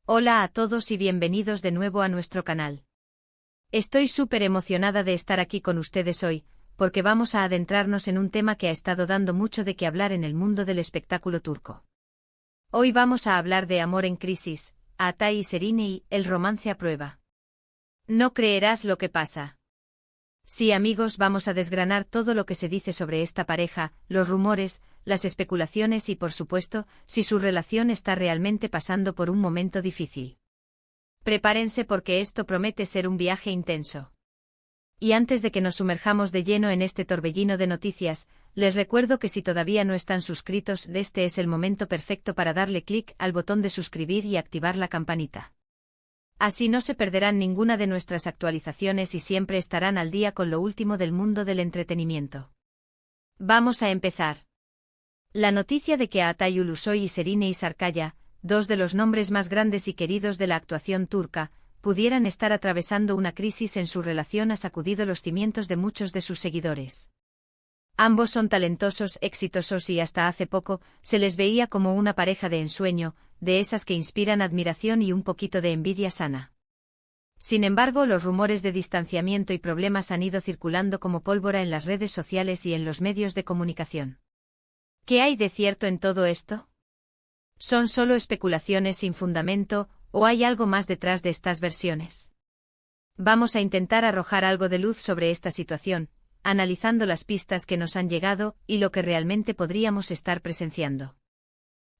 Hola a todos y bienvenidos de nuevo a nuestro canal. Estoy súper emocionada de estar aquí con ustedes hoy, porque vamos a adentrarnos en un tema que ha estado dando mucho de qué hablar en el mundo del espectáculo turco. Hoy vamos a hablar de Amor en Crisis, Atay y Serenay, el romance a prueba. No creerás lo que pasa. Sí, amigos, vamos a desgranar todo lo que se dice sobre esta pareja, los rumores, las especulaciones y, por supuesto, si su relación está realmente pasando por un momento difícil. Prepárense porque esto promete ser un viaje intenso. Y antes de que nos sumerjamos de lleno en este torbellino de noticias, les recuerdo que si todavía no están suscritos, este es el momento perfecto para darle clic al botón de suscribir y activar la campanita. Así no se perderán ninguna de nuestras actualizaciones y siempre estarán al día con lo último del mundo del entretenimiento. Vamos a empezar. La noticia de que Atay Ulusoy y Serenay Sarıkaya, dos de los nombres más grandes y queridos de la actuación turca, pudieran estar atravesando una crisis en su relación ha sacudido los cimientos de muchos de sus seguidores. Ambos son talentosos, exitosos y hasta hace poco se les veía como una pareja de ensueño, de esas que inspiran admiración y un poquito de envidia sana. Sin embargo, los rumores de distanciamiento y problemas han ido circulando como pólvora en las redes sociales y en los medios de comunicación. ¿Qué hay de cierto en todo esto? ¿Son solo especulaciones sin fundamento, o hay algo más detrás de estas versiones? Vamos a intentar arrojar algo de luz sobre esta situación, analizando las pistas que nos han llegado y lo que realmente podríamos estar presenciando.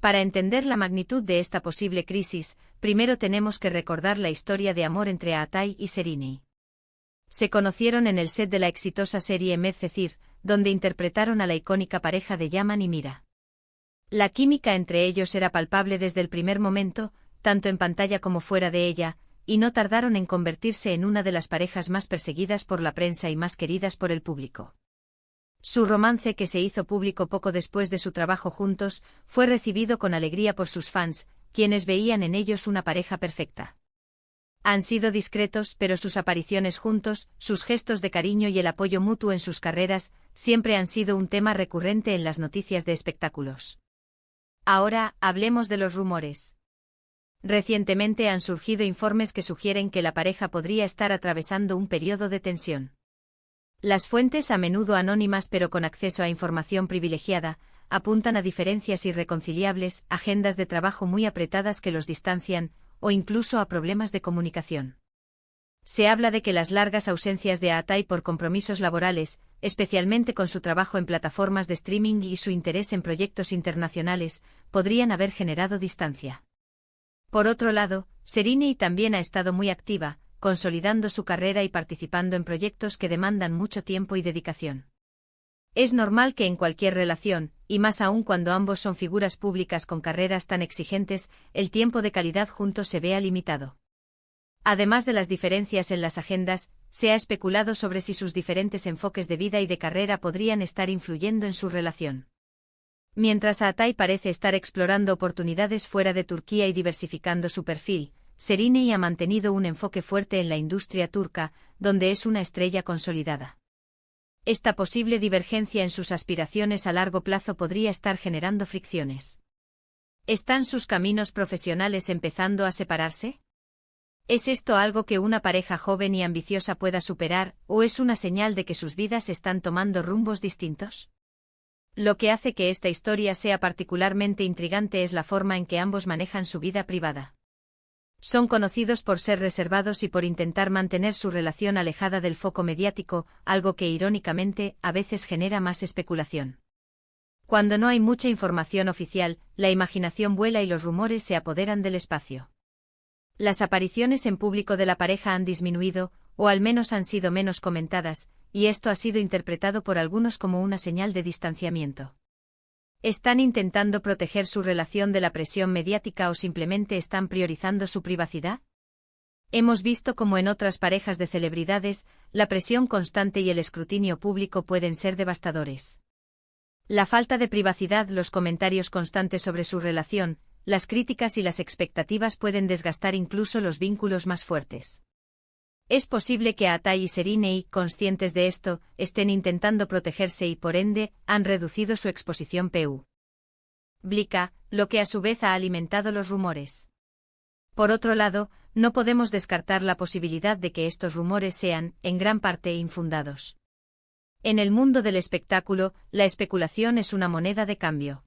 Para entender la magnitud de esta posible crisis, primero tenemos que recordar la historia de amor entre Atay y Serenay. Se conocieron en el set de la exitosa serie Medcezir, donde interpretaron a la icónica pareja de Yaman y Mira. La química entre ellos era palpable desde el primer momento, tanto en pantalla como fuera de ella, y no tardaron en convertirse en una de las parejas más perseguidas por la prensa y más queridas por el público. Su romance, que se hizo público poco después de su trabajo juntos, fue recibido con alegría por sus fans, quienes veían en ellos una pareja perfecta. Han sido discretos, pero sus apariciones juntos, sus gestos de cariño y el apoyo mutuo en sus carreras, siempre han sido un tema recurrente en las noticias de espectáculos. Ahora, hablemos de los rumores. Recientemente han surgido informes que sugieren que la pareja podría estar atravesando un periodo de tensión. Las fuentes, a menudo anónimas pero con acceso a información privilegiada, apuntan a diferencias irreconciliables, agendas de trabajo muy apretadas que los distancian, o incluso a problemas de comunicación. Se habla de que las largas ausencias de Atay por compromisos laborales, especialmente con su trabajo en plataformas de streaming y su interés en proyectos internacionales, podrían haber generado distancia. Por otro lado, Serenay también ha estado muy activa, consolidando su carrera y participando en proyectos que demandan mucho tiempo y dedicación. Es normal que en cualquier relación, y más aún cuando ambos son figuras públicas con carreras tan exigentes, el tiempo de calidad juntos se vea limitado. Además de las diferencias en las agendas, se ha especulado sobre si sus diferentes enfoques de vida y de carrera podrían estar influyendo en su relación. Mientras Atay parece estar explorando oportunidades fuera de Turquía y diversificando su perfil, Serenay ha mantenido un enfoque fuerte en la industria turca, donde es una estrella consolidada. Esta posible divergencia en sus aspiraciones a largo plazo podría estar generando fricciones. ¿Están sus caminos profesionales empezando a separarse? ¿Es esto algo que una pareja joven y ambiciosa pueda superar, o es una señal de que sus vidas están tomando rumbos distintos? Lo que hace que esta historia sea particularmente intrigante es la forma en que ambos manejan su vida privada. Son conocidos por ser reservados y por intentar mantener su relación alejada del foco mediático, algo que irónicamente a veces genera más especulación. Cuando no hay mucha información oficial, la imaginación vuela y los rumores se apoderan del espacio. Las apariciones en público de la pareja han disminuido, o al menos han sido menos comentadas, y esto ha sido interpretado por algunos como una señal de distanciamiento. ¿Están intentando proteger su relación de la presión mediática o simplemente están priorizando su privacidad? Hemos visto cómo en otras parejas de celebridades, la presión constante y el escrutinio público pueden ser devastadores. La falta de privacidad, los comentarios constantes sobre su relación, las críticas y las expectativas pueden desgastar incluso los vínculos más fuertes. Es posible que Atay y Serenay, conscientes de esto, estén intentando protegerse y por ende, han reducido su exposición pública, lo que a su vez ha alimentado los rumores. Por otro lado, no podemos descartar la posibilidad de que estos rumores sean, en gran parte, infundados. En el mundo del espectáculo, la especulación es una moneda de cambio.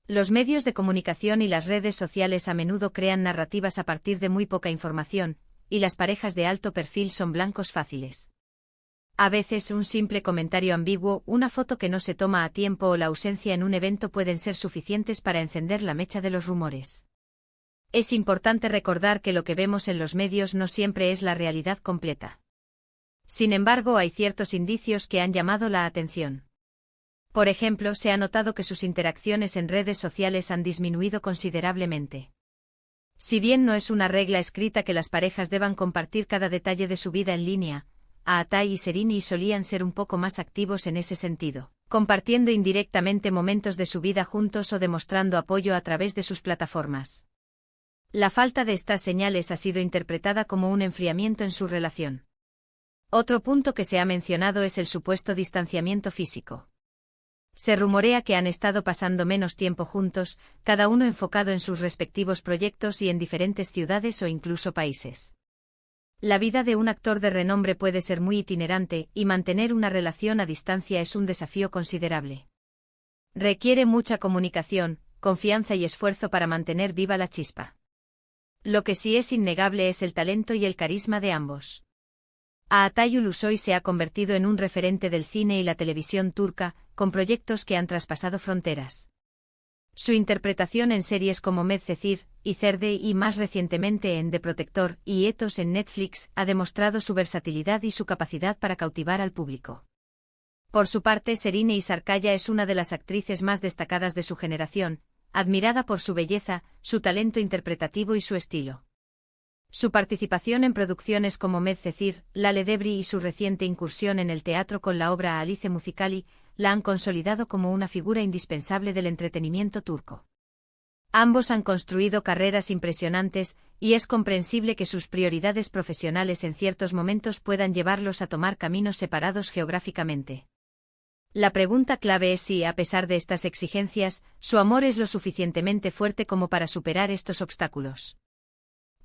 Los medios de comunicación y las redes sociales a menudo crean narrativas a partir de muy poca información, y las parejas de alto perfil son blancos fáciles. A veces un simple comentario ambiguo, una foto que no se toma a tiempo o la ausencia en un evento pueden ser suficientes para encender la mecha de los rumores. Es importante recordar que lo que vemos en los medios no siempre es la realidad completa. Sin embargo, hay ciertos indicios que han llamado la atención. Por ejemplo, se ha notado que sus interacciones en redes sociales han disminuido considerablemente. Si bien no es una regla escrita que las parejas deban compartir cada detalle de su vida en línea, Aatai y Serrini solían ser un poco más activos en ese sentido, compartiendo indirectamente momentos de su vida juntos o demostrando apoyo a través de sus plataformas. La falta de estas señales ha sido interpretada como un enfriamiento en su relación. Otro punto que se ha mencionado es el supuesto distanciamiento físico. Se rumorea que han estado pasando menos tiempo juntos, cada uno enfocado en sus respectivos proyectos y en diferentes ciudades o incluso países. La vida de un actor de renombre puede ser muy itinerante, y mantener una relación a distancia es un desafío considerable. Requiere mucha comunicación, confianza y esfuerzo para mantener viva la chispa. Lo que sí es innegable es el talento y el carisma de ambos. Aatai Ulusoy se ha convertido en un referente del cine y la televisión turca, con proyectos que han traspasado fronteras. Su interpretación en series como Medcezir, Izerde y más recientemente en The Protector y Ethos en Netflix ha demostrado su versatilidad y su capacidad para cautivar al público. Por su parte, Serrini Sarkaya es una de las actrices más destacadas de su generación, admirada por su belleza, su talento interpretativo y su estilo. Su participación en producciones como Medcezir, Lale Devri y su reciente incursión en el teatro con la obra Alice Musicali la han consolidado como una figura indispensable del entretenimiento turco. Ambos han construido carreras impresionantes, y es comprensible que sus prioridades profesionales en ciertos momentos puedan llevarlos a tomar caminos separados geográficamente. La pregunta clave es si, a pesar de estas exigencias, su amor es lo suficientemente fuerte como para superar estos obstáculos.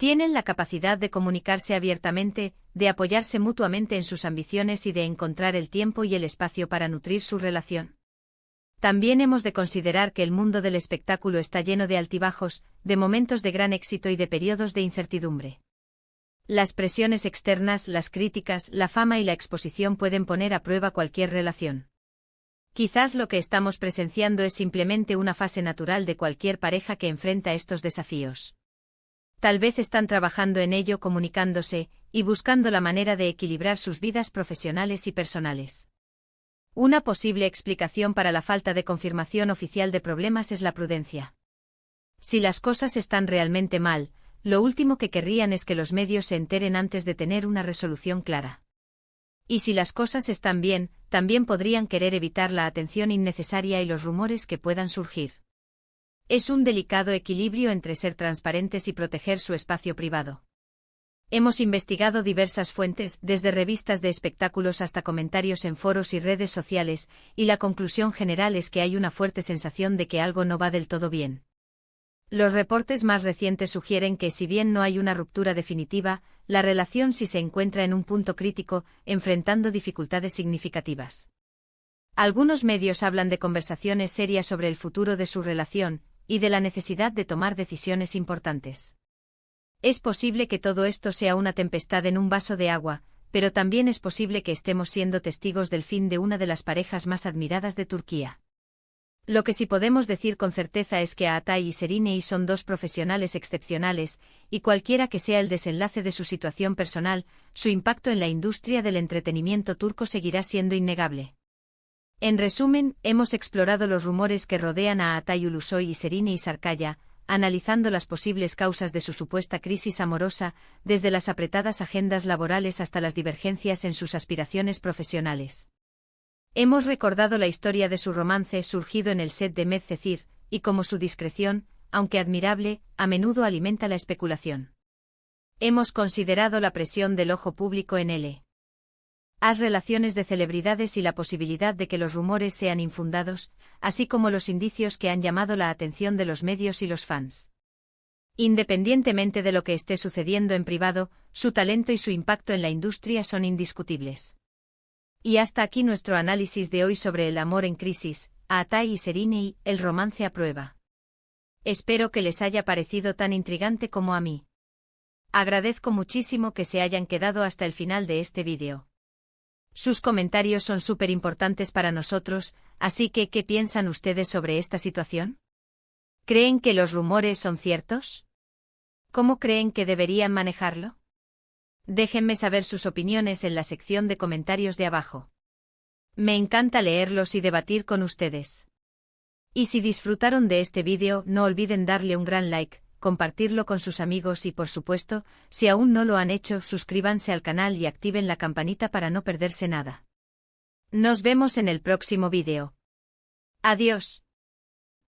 Tienen la capacidad de comunicarse abiertamente, de apoyarse mutuamente en sus ambiciones y de encontrar el tiempo y el espacio para nutrir su relación. También hemos de considerar que el mundo del espectáculo está lleno de altibajos, de momentos de gran éxito y de periodos de incertidumbre. Las presiones externas, las críticas, la fama y la exposición pueden poner a prueba cualquier relación. Quizás lo que estamos presenciando es simplemente una fase natural de cualquier pareja que enfrenta estos desafíos. Tal vez están trabajando en ello, comunicándose y buscando la manera de equilibrar sus vidas profesionales y personales. Una posible explicación para la falta de confirmación oficial de problemas es la prudencia. Si las cosas están realmente mal, lo último que querrían es que los medios se enteren antes de tener una resolución clara. Y si las cosas están bien, también podrían querer evitar la atención innecesaria y los rumores que puedan surgir. Es un delicado equilibrio entre ser transparentes y proteger su espacio privado. Hemos investigado diversas fuentes, desde revistas de espectáculos hasta comentarios en foros y redes sociales, y la conclusión general es que hay una fuerte sensación de que algo no va del todo bien. Los reportes más recientes sugieren que, si bien no hay una ruptura definitiva, la relación sí se encuentra en un punto crítico, enfrentando dificultades significativas. Algunos medios hablan de conversaciones serias sobre el futuro de su relación, y de la necesidad de tomar decisiones importantes. Es posible que todo esto sea una tempestad en un vaso de agua, pero también es posible que estemos siendo testigos del fin de una de las parejas más admiradas de Turquía. Lo que sí podemos decir con certeza es que Aatai y Serrini son dos profesionales excepcionales, y cualquiera que sea el desenlace de su situación personal, su impacto en la industria del entretenimiento turco seguirá siendo innegable. En resumen, hemos explorado los rumores que rodean a Aatai Ulusoy y Serrini Sarkaya, analizando las posibles causas de su supuesta crisis amorosa, desde las apretadas agendas laborales hasta las divergencias en sus aspiraciones profesionales. Hemos recordado la historia de su romance surgido en el set de Medcezir, y cómo su discreción, aunque admirable, a menudo alimenta la especulación. Hemos considerado la presión del ojo público en las relaciones de celebridades y la posibilidad de que los rumores sean infundados, así como los indicios que han llamado la atención de los medios y los fans. Independientemente de lo que esté sucediendo en privado, su talento y su impacto en la industria son indiscutibles. Y hasta aquí nuestro análisis de hoy sobre el amor en crisis, Aatai y Serena, el romance a prueba. Espero que les haya parecido tan intrigante como a mí. Agradezco muchísimo que se hayan quedado hasta el final de este vídeo. Sus comentarios son súper importantes para nosotros, así que ¿qué piensan ustedes sobre esta situación? ¿Creen que los rumores son ciertos? ¿Cómo creen que deberían manejarlo? Déjenme saber sus opiniones en la sección de comentarios de abajo. Me encanta leerlos y debatir con ustedes. Y si disfrutaron de este vídeo, no olviden darle un gran like, compartirlo con sus amigos y por supuesto, si aún no lo han hecho, suscríbanse al canal y activen la campanita para no perderse nada. Nos vemos en el próximo vídeo. Adiós.